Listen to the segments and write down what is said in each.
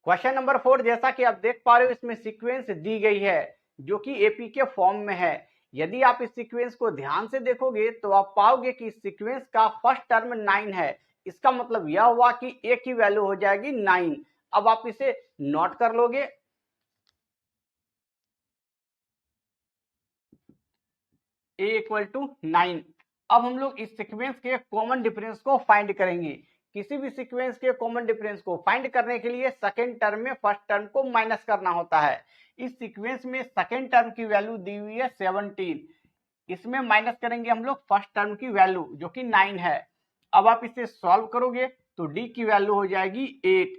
Question number 4, जैसा कि आप देख पा रहे हो इसमें सीक्वेंस दी गई है जो कि एपी के फॉर्म में है। यदि आप इस सीक्वेंस को ध्यान से देखोगे तो आप पाओगे कि इस सीक्वेंस का फर्स्ट टर्म 9 है। इसका मतलब यह हुआ कि ए की वैल्यू हो जाएगी 9। अब आप इसे नोट कर लोगे, ए इक्वल टू 9। अब हम लोग इस सीक्वेंस के कॉमन डिफरेंस को फाइंड करेंगे। किसी भी सीक्वेंस के कॉमन डिफरेंस को फाइंड करने के लिए सेकेंड टर्म में फर्स्ट टर्म को माइनस करना होता है। इस सीक्वेंस में सेकेंड टर्म की वैल्यू दी हुई है 17। इसमें माइनस करेंगे हम लोग फर्स्ट टर्म की वैल्यू जो कि 9 है। अब आप इसे सॉल्व करोगे तो डी की वैल्यू हो जाएगी 8।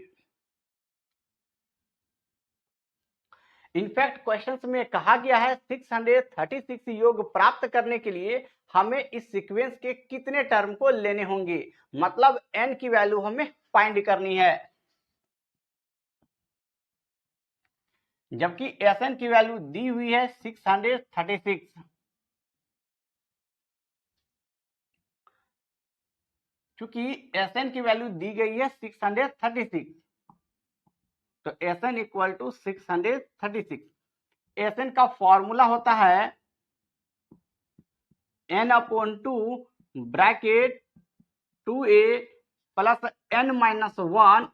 इनफैक्ट क्वेश्चंस में कहा गया है 636 योग प्राप्त करने के लिए हमें इस सीक्वेंस के कितने टर्म को लेने होंगे, मतलब n की वैल्यू हमें फाइंड करनी है। जबकि Sn की वैल्यू दी हुई है 636। क्योंकि Sn की वैल्यू दी गई है 636, तो Sn इक्वल टू 636। Sn का फॉर्मूला होता है n/2 bracket 2a plus n-1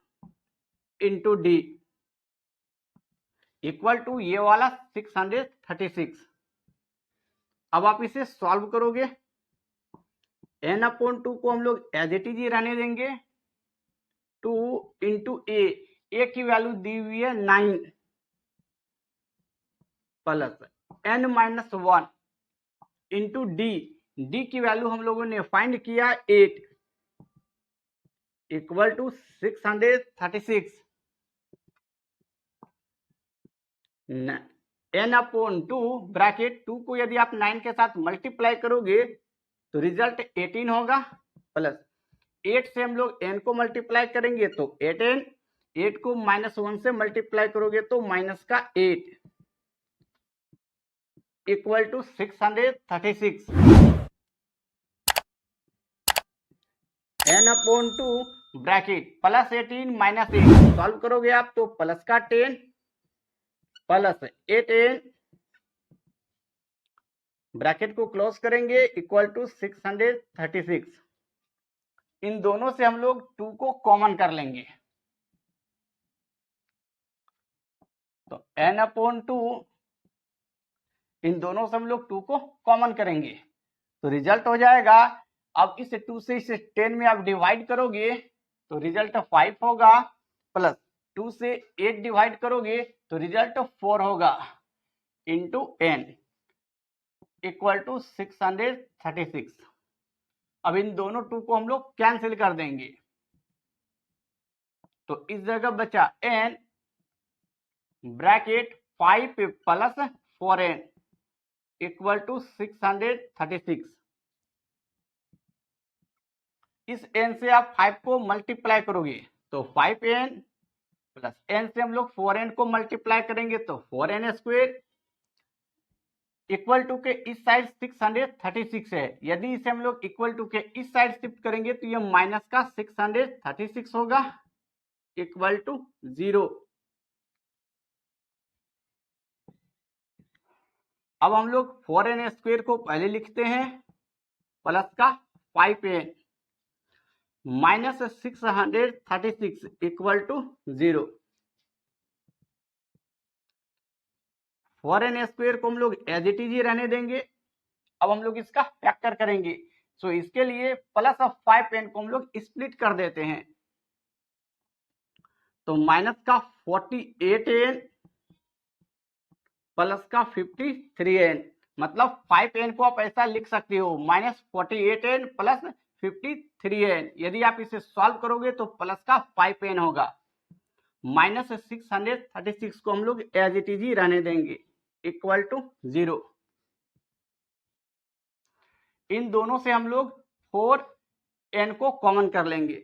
into D equal to ये वाला 636। अब आप इसे सॉल्व करोगे, n/2 को हम लोग एज इट इज रहने देंगे। 2 इंटू ए की वैल्यू दी हुई है 9 प्लस n-1 इंटू डी की वैल्यू हम लोगों ने फाइंड किया 8 इक्वल टू 636। n/2 ब्रैकेट 2 को यदि आप 9 के साथ मल्टीप्लाई करोगे तो रिजल्ट 18 होगा, प्लस 8 से हम लोग n को मल्टीप्लाई करेंगे तो 8n, 8 को -1 से मल्टीप्लाई करोगे तो माइनस का 8 equal to 636। n/2 bracket plus 18 minus 8 solve करोगे आप तो प्लस का 10 प्लस 8n, ब्रैकेट को क्लोज करेंगे इक्वल टू 636। इन दोनों से हम लोग 2 को कॉमन कर लेंगे तो n/2 इन दोनों से हम लोग 2 को कॉमन करेंगे तो रिजल्ट हो जाएगा। अब इस 2 से इस 10 में आप डिवाइड करोगे तो रिजल्ट 5 होगा, प्लस 2 से 8 डिवाइड करोगे तो रिजल्ट 4 होगा इंटू n इक्वल टू 636। अब इन दोनों 2 को हम लोग कैंसिल कर देंगे तो इस जगह बचा n bracket 5 plus 4n equal to 636। इस n से आप 5 को मल्टीप्लाई करोगे तो 5n प्लस n से हम लोग 4n को मल्टीप्लाई करेंगे तो 4n स्क्वायर इक्वल टू के इस साइड 636 है। यदि इसे हम लोग इक्वल टू के इस साइड शिफ्ट करेंगे तो ये माइनस का 636 होगा इक्वल टू 0। अब हम लोग 4n स्क्वायर को पहले लिखते हैं प्लस का 5n minus 636 equal to 0। 4n square को हम लोग एज इट इज ही रहने देंगे। अब हम लोग इसका फैक्टर करेंगे, सो इसके लिए प्लस ऑफ 5n को हम लोग स्प्लिट कर देते हैं तो माइनस का 48n प्लस का 53n, मतलब 5n को आप ऐसा लिख सकते हो -48n प्लस 53n। यदि आप इसे सॉल्व करोगे तो प्लस का 5n होगा। माइनस 636 को हम लोग एज इट इज ही रहने देंगे इक्वल टू 0। इन दोनों से हम लोग 4n को कॉमन कर लेंगे।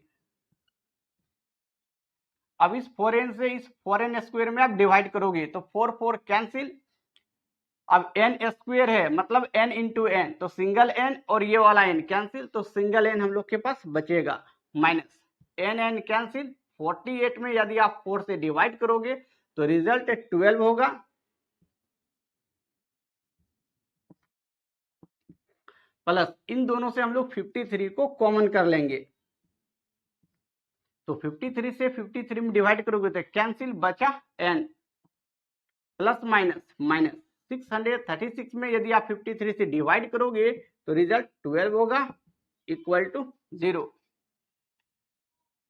अब इस 4n से इस 4n स्क्वायर में आप डिवाइड करोगे तो 4 4 कैंसिल, अब n स्क्वायर है मतलब n इंटू एन, तो सिंगल n और ये वाला n कैंसिल, तो सिंगल n हम लोग के पास बचेगा माइनस n कैंसिल। 48 में यदि आप 4 से डिवाइड करोगे तो रिजल्ट 12 होगा, प्लस इन दोनों से हम लोग 53 को कॉमन कर लेंगे, तो 53 से 53 में डिवाइड करोगे तो कैंसिल, बचा n प्लस माइनस माइनस 636 में यदि आप 53 से डिवाइड करोगे तो रिजल्ट 12 होगा इक्वल टू 0।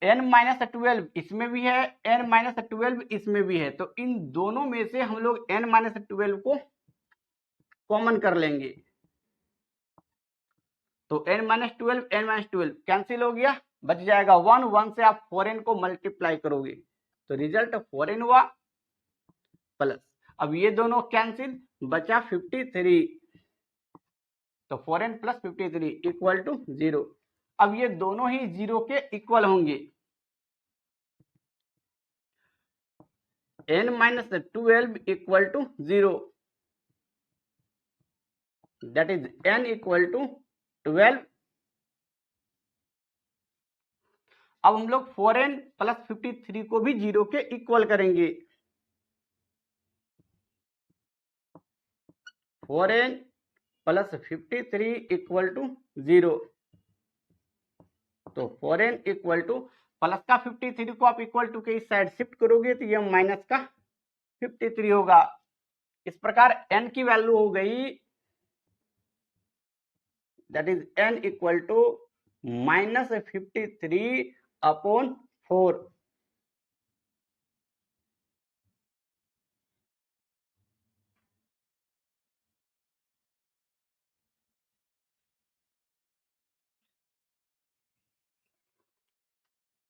n-12 इसमें भी है, n-12 इसमें भी है, तो इन दोनों में से हम लोग n-12 को कॉमन कर लेंगे, तो n-12 कैंसिल हो गया, बच जाएगा 1, 1 से आप 4n को मल्टीप्लाई करोगे तो रिजल्ट 4n हुआ, प्लस अब ये दोनों कैंसिल, बचा 53, तो 4n प्लस 53 इक्वल टू 0। अब ये दोनों ही 0 के इक्वल होंगे, n-12 equal to 0, that is n equal to 12। अब हम लोग 4n प्लस 53 को भी 0 के इक्वल करेंगे, 4n प्लस 53 इक्वल टू 0, तो 4n इक्वल टू प्लस का 53 को आप इक्वल टू के इस साइड शिफ्ट करोगे तो ये माइनस का 53 होगा। इस प्रकार n की वैल्यू हो गई, that is n equal to -53/4।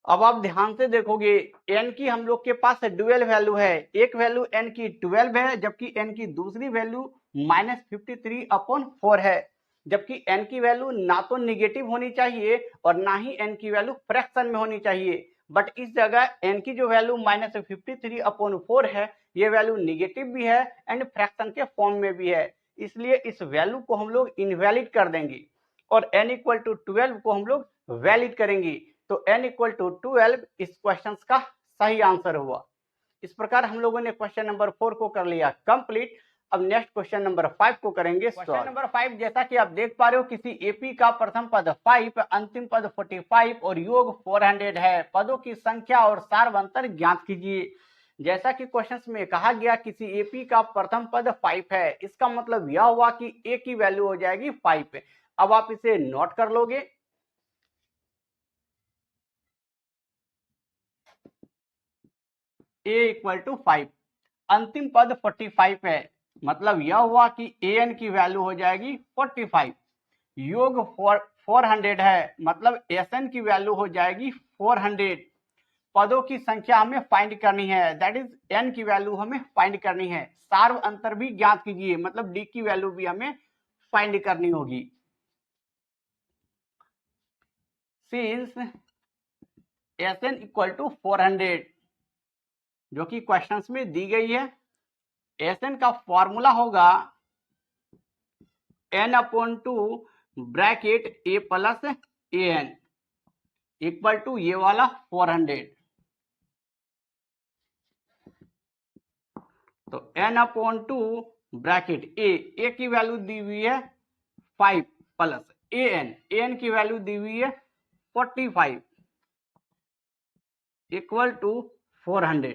अब आप ध्यान से देखोगे n की हम लोग के पास ड्यूअल वैल्यू है, एक वैल्यू n की 12 है जबकि n की दूसरी वैल्यू -53/4 है, जबकि n की वैल्यू ना तो निगेटिव होनी चाहिए और ना ही n की वैल्यू फ्रैक्शन में होनी चाहिए, बट इस जगह n की जो वैल्यू -53/4 है ये वैल्यू निगेटिव भी है एंड फ्रैक्शन के फॉर्म में भी है, इसलिए इस वैल्यू को हम लोग इनवैलिड कर देंगे और n इक्वल टू 12 को हम लोग वैलिड करेंगे, तो n इक्वल टू 12 इस क्वेश्चन का सही आंसर हुआ। इस प्रकार हम लोगों ने क्वेश्चन नंबर 4 को कर लिया कंप्लीट। अब नेक्स्ट क्वेश्चन नंबर 5 को करेंगे। क्वेश्चन नंबर 5 जैसा कि आप देख पा रहे हो, किसी एपी का प्रथम पद 5, अंतिम पद 45 और योग 400 है, पदों की संख्या और सार्वंतर ज्ञात कीजिए। जैसा कि क्वेश्चंस में कहा गया किसी एपी का प्रथम पद 5 है, इसका मतलब यह हुआ कि ए की वैल्यू हो जाएगी 5। अब आप इसे नोट कर लोगे, a इक्वल टू 5, अंतिम पद 45 है, मतलब यह हुआ कि an की वैल्यू हो जाएगी 45, योग 400 है, मतलब sn की वैल्यू हो जाएगी 400। पदों की संख्या हमें फाइंड करनी है, दैट इज n की वैल्यू हमें फाइंड करनी है। सार्व अंतर भी ज्ञात कीजिए, मतलब d की वैल्यू भी हमें फाइंड करनी होगी। सिंस sn इक्वल टू 400 जो कि क्वेश्चंस में दी गई है, sn का फॉर्मूला होगा n/2 bracket a plus an equal to ये वाला 400, तो n/2 ब्रैकेट a की वैल्यू दी हुई है 5 प्लस an की वैल्यू दी हुई है 45 इक्वल टू 400,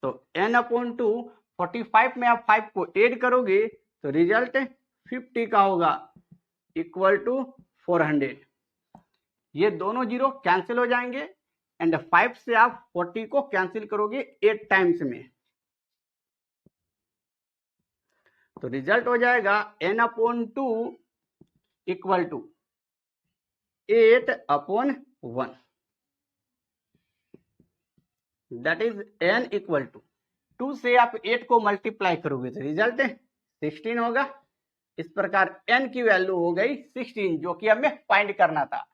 तो n/2 45 में आप 5 को ऐड करोगे तो रिजल्ट 50 का होगा इक्वल टू 400। ये दोनों जीरो कैंसिल हो जाएंगे एंड 5 से आप 40 को कैंसिल करोगे 8 टाइम्स में, तो रिजल्ट हो जाएगा n/2 equal to 8/1, that is n equal to 2 से आप 8 को मल्टीप्लाई करोगे तो रिजल्ट 16 होगा। इस प्रकार n की वैल्यू हो गई 16, जो कि हमें फाइंड करना था।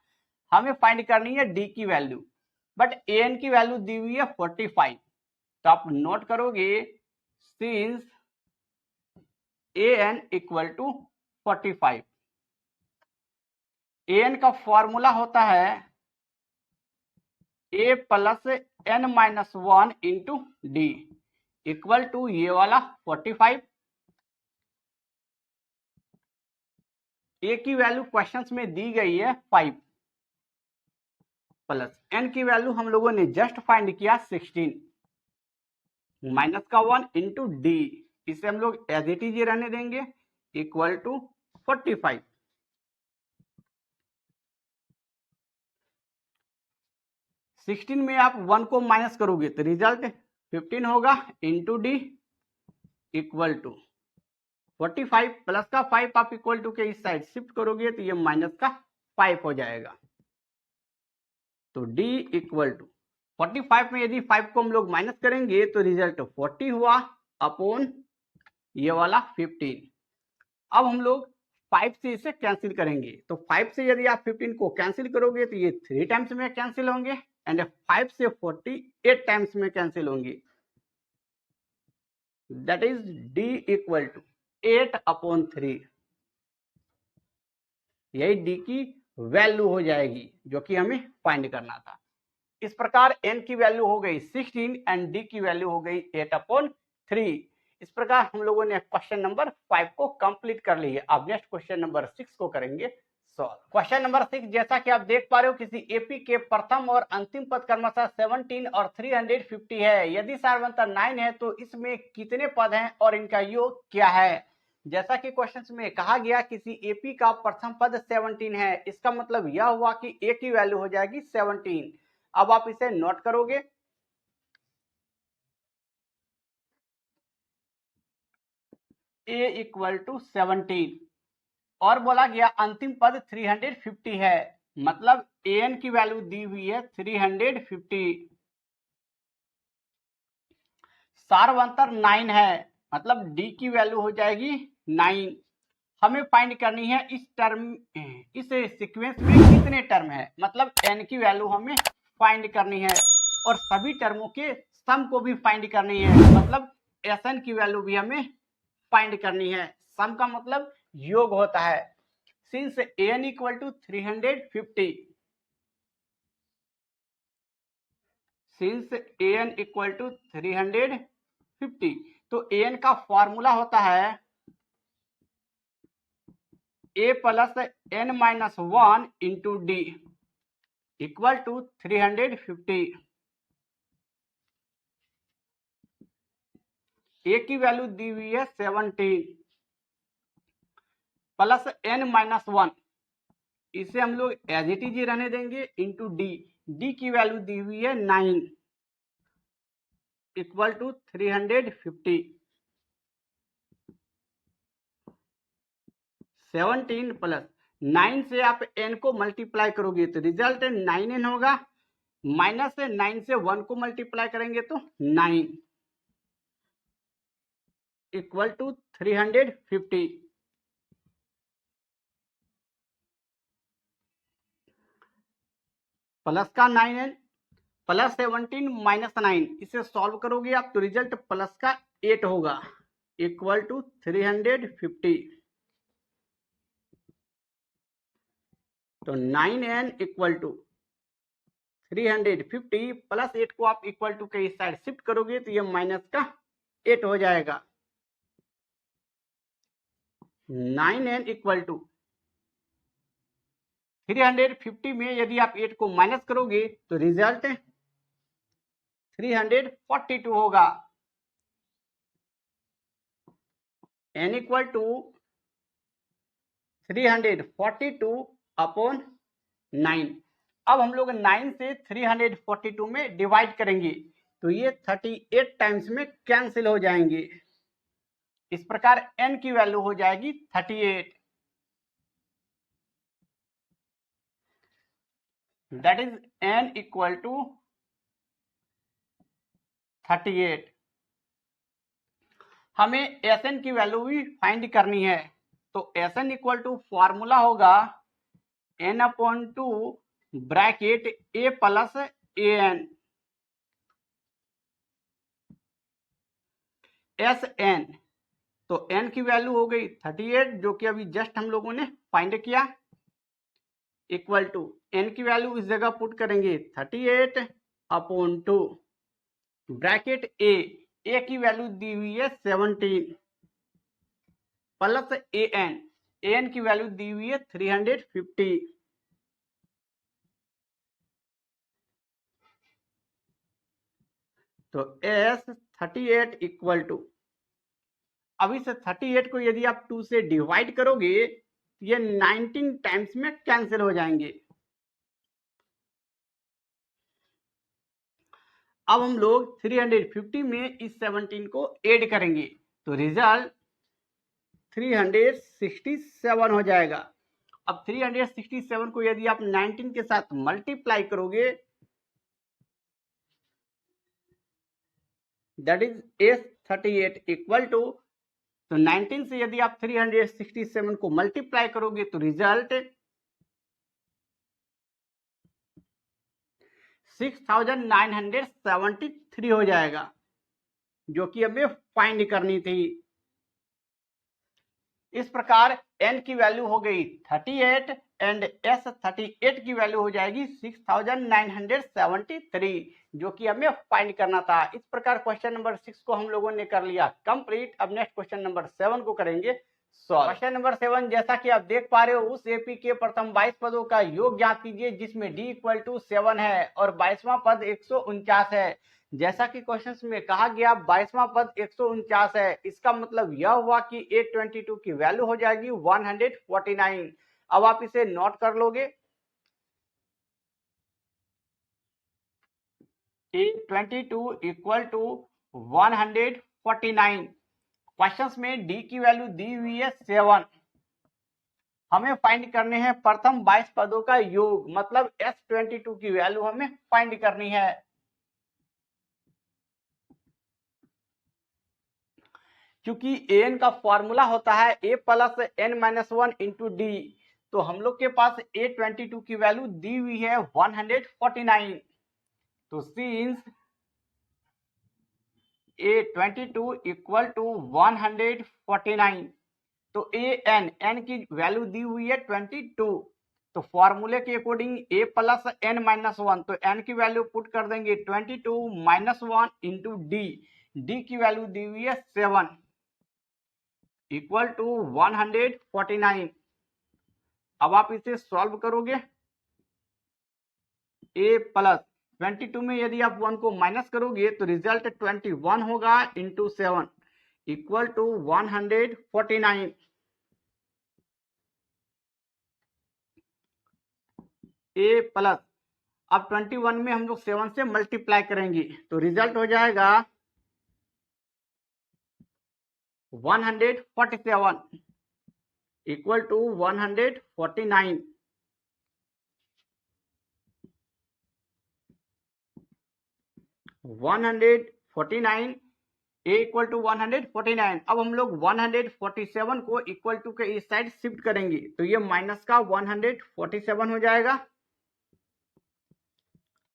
हमें फाइंड करनी है d की वैल्यू, बट an की वैल्यू दी हुई है 45, तो आप नोट करोगे since an equal to 45। an का फॉर्मूला होता है a plus n minus 1 into D equal to ये वाला 45। a की वैल्यू क्वेश्चंस में दी गई है 5 प्लस n की वैल्यू हम लोगों ने जस्ट फाइंड किया 16 माइनस का 1 इंटू डी, इसे हम लोग एज इट इज रहने देंगे इक्वल टू 45। सिक्सटीन में आप 1 को माइनस करोगे तो रिजल्ट 15 होगा into D equal to 45 plus का 5 आप इक्वल टू के इस साइड शिफ्ट करोगे तो ये माइनस का 5 हो जाएगा। तो d इक्वल टू 45 में यदि 5 को हम लोग माइनस करेंगे तो रिजल्ट 40 हुआ अपॉन ये वाला 15। अब हम लोग 5 से इसे कैंसिल करेंगे, तो 5 से यदि आप 15 को कैंसिल करोगे तो ये 3 टाइम्स में कैंसिल होंगे एंड 5 से 48 टाइम्स में कैंसिल होंगे। That is d equal to 8/3। यही d की वैल्यू हो जाएगी जो कि हमें फाइंड करना था। इस प्रकार n की वैल्यू हो गई 16 एंड d की वैल्यू हो गई 8/3। इस प्रकार हम लोगों ने क्वेश्चन नंबर 5 को कंप्लीट कर ली है। अब नेक्स्ट क्वेश्चन नंबर 6 को करेंगे सॉल्व। क्वेश्चन नंबर 6, जैसा कि आप देख पा रहे हो किसी एपी के प्रथम और अंतिम पद क्रमशः 17 और 350 है। यदि सारवंतर 9 है तो इसमें कितने पद हैं और इनका योग क्या है। जैसा कि क्वेश्चन में कहा गया किसी एपी का प्रथम पद 17 है, इसका मतलब यह हुआ कि ए की वैल्यू हो जाएगी 17। अब आप इसे नोट करोगे a इक्वल टू 17 और बोला गया अंतिम पद 350 है, मतलब an की वैल्यू दी हुई है 350। सारवंतर 9 है, मतलब d की वैल्यू हो जाएगी 9। हमें फाइंड करनी है इस सीक्वेंस में कितने टर्म है, मतलब n की वैल्यू हमें फाइंड करनी है और सभी टर्मों के सम को भी फाइंड करनी है, मतलब Sn की वैल्यू भी हमें फाइंड करनी है। सम का मतलब योग होता है। Since an equal to 350, since an equal to 350, तो an का फॉर्मूला होता है a plus n minus 1 into D equal to 350। a की वैल्यू दी हुई है 17 प्लस n माइनस 1, इसे हम लोग एज इट इज रहने देंगे इंटू डी, डी की वैल्यू दी हुई है 9 इक्वल टू 350। 17 प्लस 9 से आप n को मल्टीप्लाई करोगे तो रिजल्ट 9n होगा, माइनस 9 से 1 को मल्टीप्लाई करेंगे तो 9 इक्वल टू 350। प्लस का 9n प्लस 17 माइनस 9, इसे सॉल्व करोगे आप तो रिजल्ट प्लस का 8 होगा इक्वल टू 350। तो 9n इक्वल टू 350 प्लस 8 को आप इक्वल टू के इस साइड शिफ्ट करोगे तो ये माइनस का 8 हो जाएगा। 9n इक्वल टू 350 में यदि आप 8 को माइनस करोगे तो रिजल्ट 342 होगा। n equal to 342 upon 9। अब हम लोग 9 से 342 में डिवाइड करेंगे तो ये 38 टाइम्स में कैंसिल हो जाएंगे। इस प्रकार n की वैल्यू हो जाएगी 38। That is n equal to 38। हमें Sn की वैल्यू भी फाइंड करनी है, तो Sn इक्वल टू फॉर्मूला होगा n/2 bracket a plus an। S N, तो एन की वैल्यू हो गई 38 जो कि अभी जस्ट हम लोगों ने फाइंड किया, इक्वल टू एन की वैल्यू इस जगह पुट करेंगे 38 अपॉन 2 ब्रैकेट ए की वैल्यू दी हुई है 17 प्लस एन की वैल्यू दी हुई है 350। तो एस 38 इक्वल टू, अभी से 38 को यदि आप 2 से डिवाइड करोगे तो ये 19 टाइम्स में कैंसिल हो जाएंगे। अब हम लोग 350 में इस 17 को ऐड करेंगे तो रिजल्ट 367 हो जाएगा। अब 367 को यदि आप 19 के साथ मल्टीप्लाई करोगे that is S38 equal to, तो 19 से यदि आप 367 को मल्टीप्लाई करोगे तो रिजल्ट 6973 हो जाएगा, जो कि हमें फाइंड करनी थी। इस प्रकार n की वैल्यू हो गई 38 एंड S38 की वैल्यू हो जाएगी 6973, जो कि हमें फाइंड करना था। इस प्रकार क्वेश्चन नंबर 6 को हम लोगों ने कर लिया कंप्लीट। अब नेक्स्ट क्वेश्चन नंबर 7 को करेंगे सॉल्व। क्वेश्चन नंबर 7, जैसा कि आप देख पा रहे हो, उस एपी के प्रथम 22 पदों का योग ज्ञात कीजिए जिसमें d इक्वल टू 7 है और 22वां पद 149 है। जैसा कि क्वेश्चंस में कहा गया 22वां पद 149 है, इसका मतलब यह हुआ कि A22 की वैल्यू हो जाएगी 149। अब आप इसे नोट कर लोगे, A22 इक्वल टू 149। क्वेश्चंस में डी की वैल्यू दी हुई है 7, हमें फाइंड करने हैं प्रथम 22 पदों का योग, मतलब S22 की वैल्यू हमें फाइंड करनी है। क्योंकि an का फॉर्मूला होता है a plus n minus 1 into D, तो हम लोग के पास A22 की वैल्यू दी हुई है 149। तो सिंस A22 इक्वल टू 149, तो n की वैल्यू दी हुई है 22, तो फॉर्मूले के according a plus n minus 1, तो n की वैल्यू पुट कर देंगे 22 माइनस 1 इंटू डी की वैल्यू दी हुई है 7 इक्वल टू 149। अब आप इसे सॉल्व करोगे, a प्लस 22 में यदि आप 1 को माइनस करोगे तो रिजल्ट 21 होगा into 7 equal to 149। a plus, अब 21 में हम लोग 7 से मल्टीप्लाई करेंगे तो रिजल्ट हो जाएगा 147 equal to 149। A equal to 149। अब हम लोग 147 को इक्वल टू के इस साइड शिफ्ट करेंगे तो ये माइनस का 147 हो जाएगा,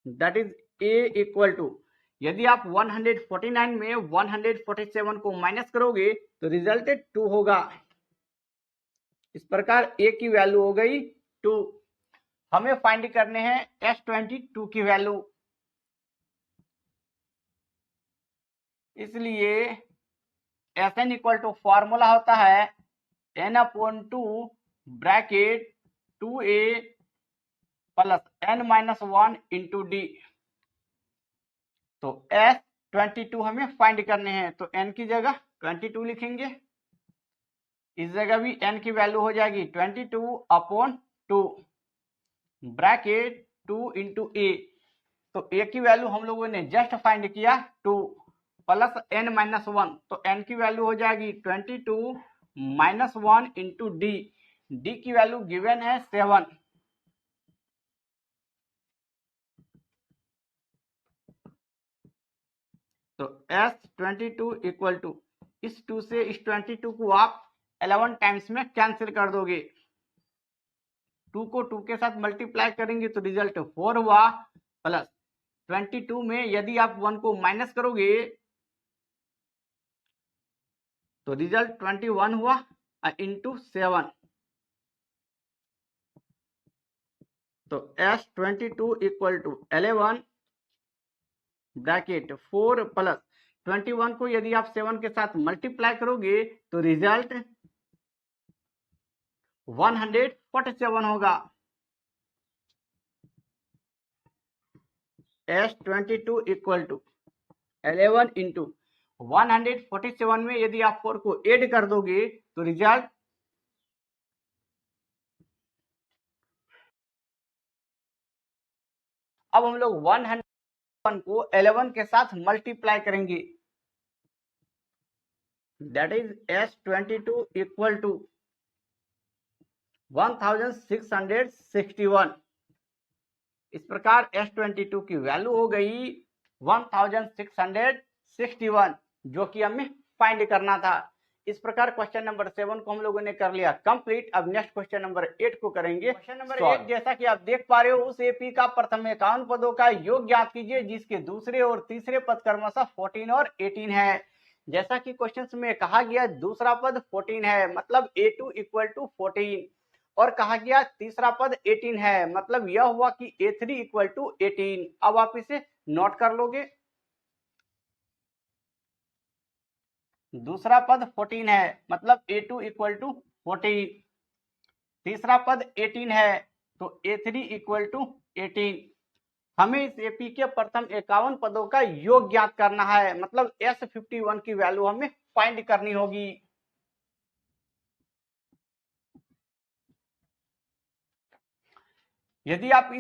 that is A equal to, यदि आप 149 में 147 को माइनस करोगे तो रिजल्ट 2 होगा। इस प्रकार ए की वैल्यू हो गई 2। हमें फाइंड करने हैं S22 की वैल्यू, इसलिए Sn इक्वल टू फॉर्मूला होता है n/2 bracket 2a plus n minus 1 into D. तो S22 हमें फाइंड करने हैं, तो n की जगह 22 लिखेंगे, इस जगह भी n की वैल्यू हो जाएगी 22 अपॉन 2 ब्रैकेट 2 इंटू ए। तो a की वैल्यू हम लोगों ने जस्ट फाइंड किया 2 प्लस n माइनस 1, तो n की वैल्यू हो जाएगी 22 माइनस 1 इंटू डी की वैल्यू गिवन है 7। तो S22 इक्वल टू, इस 2 से इस 22 को आप 11 टाइम्स में कैंसिल कर दोगे, 2 को 2 के साथ मल्टीप्लाई करेंगे तो रिजल्ट 4 हुआ, प्लस 22 में यदि आप 1 को माइनस करोगे तो रिजल्ट 21 हुआ इंटू 7, तो S22 equal to 11 bracket 4 plus 21 को यदि आप 7 के साथ मल्टीप्लाई करोगे तो रिजल्ट 147 होगा। S22 इक्वल टू 11 इंटू 147 में यदि आप 4 को ऐड कर दोगे तो रिजल्ट अब हम लोग 101 को 11 के साथ मल्टीप्लाई करेंगे, that is S22 equal to 1661। इस प्रकार S22 की वैल्यू हो गई 1661, जो कि हमें फाइंड करना था। इस प्रकार क्वेश्चन नंबर 7 को हम लोगों ने कर लिया कंप्लीट। अब नेक्स्ट क्वेश्चन नंबर 8 को करेंगे। क्वेश्चन नंबर 8, जैसा कि आप देख पा रहे हो, उस एपी का प्रथम 51 पदों का योग ज्ञात कीजिए जिसके दूसरे और तीसरे पद क्रमशः 14 और 18 है। जैसा कि क्वेश्चन में कहा गया दूसरा पद 14 है, मतलब A2 इक्वल टू 14, और कहा गया तीसरा पद 18 है, मतलब यह हुआ कि A3 इक्वल टू 18। अब आप इसे नोट कर लोगे। दूसरा पद 14 है, मतलब A2 इक्वल टू 14, तीसरा पद 18 है तो A3 इक्वल टू 18। हमें इस एपी के प्रथम 51 पदों का योग ज्ञात करना है, मतलब S51 की वैल्यू हमें फाइंड करनी होगी। यदि आप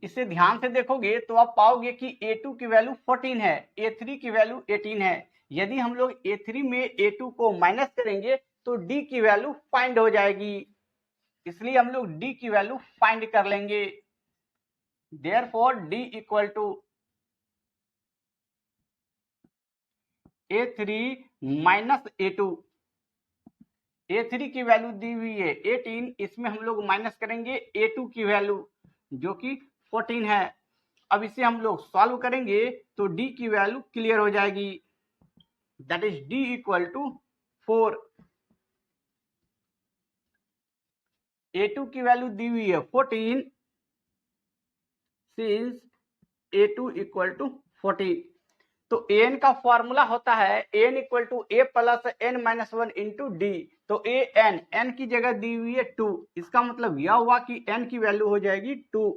इसे ध्यान से देखोगे तो आप पाओगे कि A2 की वैल्यू 14 है, A3 की वैल्यू 18 है। यदि हम लोग A3 में A2 को माइनस करेंगे तो D की वैल्यू फाइंड हो जाएगी, इसलिए हम लोग D की वैल्यू फाइंड कर लेंगे। Therefore D equal to A3 minus A2। A3 की वैल्यू दी हुई है 18, इसमें हम लोग माइनस करेंगे A2 की वैल्यू जो कि 14 है। अब इसे हम लोग सॉल्व करेंगे तो D की वैल्यू क्लियर हो जाएगी, that is D equal to 4। A2 की वैल्यू दी हुई है 14, सिंस A2 इक्वल टू 14, तो an का फॉर्मूला होता है n equal to a plus n minus 1 into D. तो n की जगह दी हुई है 2, इसका मतलब यह हुआ कि n की वैल्यू हो जाएगी 2।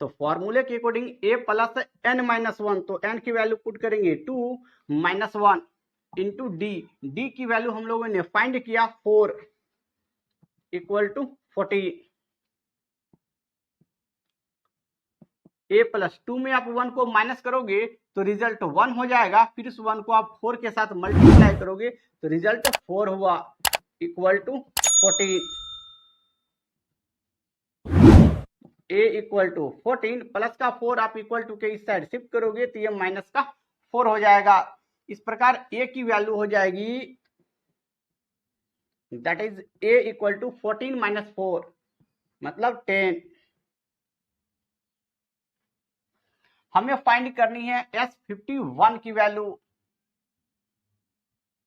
तो फॉर्मूले के according a plus n minus 1, तो n की वैल्यू पुट करेंगे 2 माइनस 1 इंटू डी। डी की वैल्यू हम लोगों ने फाइंड किया 4 इक्वल टू 40। a प्लस 2 में आप 1 को माइनस करोगे तो रिजल्ट 1 हो जाएगा, फिर इस 1 को आप 4 के साथ मल्टीप्लाई करोगे तो रिजल्ट 4 हुआ equal to 14। a equal to 14 plus का 4 आप इक्वल टू के इस साइड शिफ्ट करोगे तो ये माइनस का 4 हो जाएगा। इस प्रकार a की वैल्यू हो जाएगी, that is a equal to 14 minus 4 मतलब 10। हमें फाइंड करनी है S51 की वैल्यू,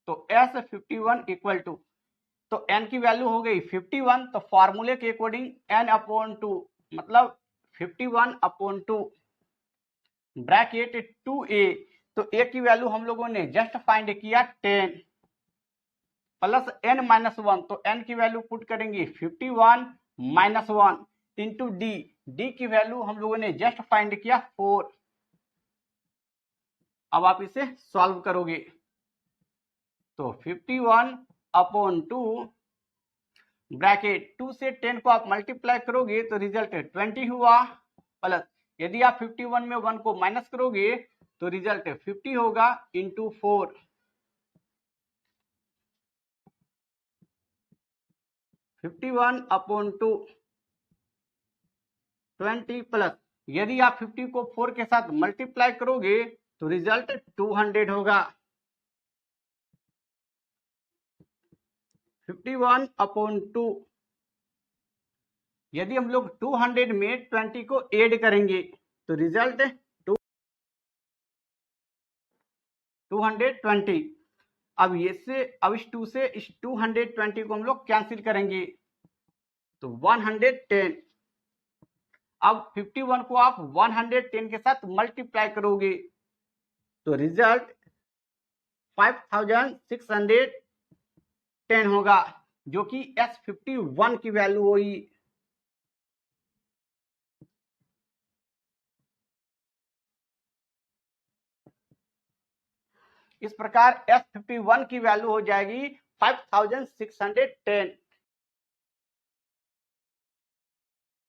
तो S51 इक्वल टू, तो n की वैल्यू हो गई 51, तो फॉर्मूले के अकॉर्डिंग n अपॉन 2 मतलब 51 अपॉन 2 ब्रैकेट 2a। तो a की वैल्यू हम लोगों ने जस्ट फाइंड किया 10 प्लस n माइनस 1, तो n की वैल्यू पुट करेंगे 51 माइनस 1 इंटू डी। डी की वैल्यू हम लोगों ने जस्ट फाइंड किया 4। अब आप इसे सॉल्व करोगे तो 51 अपॉन 2 ब्रैकेट 2 से 10 को आप मल्टीप्लाई करोगे तो रिजल्ट 20 हुआ, प्लस यदि आप 51 में 1 को माइनस करोगे तो रिजल्ट 50 होगा इंटू 4। 51 अपॉन 2 20 प्लस यदि आप 50 को 4 के साथ मल्टीप्लाई करोगे तो रिजल्ट 200 होगा। 51 अपॉन 2, यदि हम लोग 200 में 20 को ऐड करेंगे तो रिजल्ट 220। अब इस 2 से इस 220 को हम लोग कैंसिल करेंगे तो 110। अब 51 को आप 110 के साथ मल्टीप्लाई करोगे तो रिजल्ट 5610 होगा, जो कि S51 की वैल्यू हुई। इस प्रकार S51 की वैल्यू हो जाएगी 5610।